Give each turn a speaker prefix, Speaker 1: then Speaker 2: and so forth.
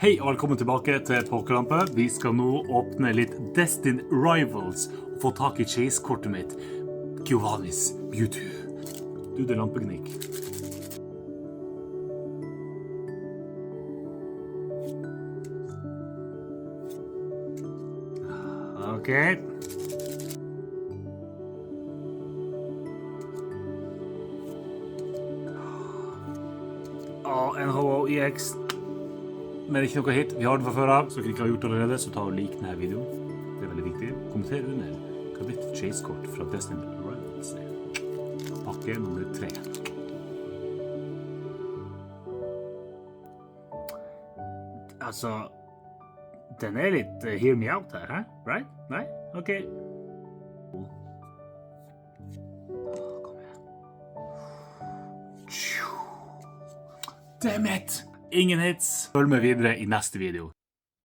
Speaker 1: Hei og velkommen tilbake til Pokerlampe. Vi skal nå åpne litt Destined Rivals og få tak i chase-kortet mitt. Giovannis Mewtwo. Du, det er lampegnikk. Ok. NHO-EX. Men ikke noe hit. Vi har den fra før av, så hvis du ikke har gjort det allerede, så ta og like denne videoen. Det er veldig viktig. Kommenter under hva ditt chase-kort fra Destined Rivals er. Pakke nummer 3. Altså, den er litt hear me out her, hæ? Right? Nei? Ok. Kom igjen. Damn it! Ingen hits. Følg med videre i neste video.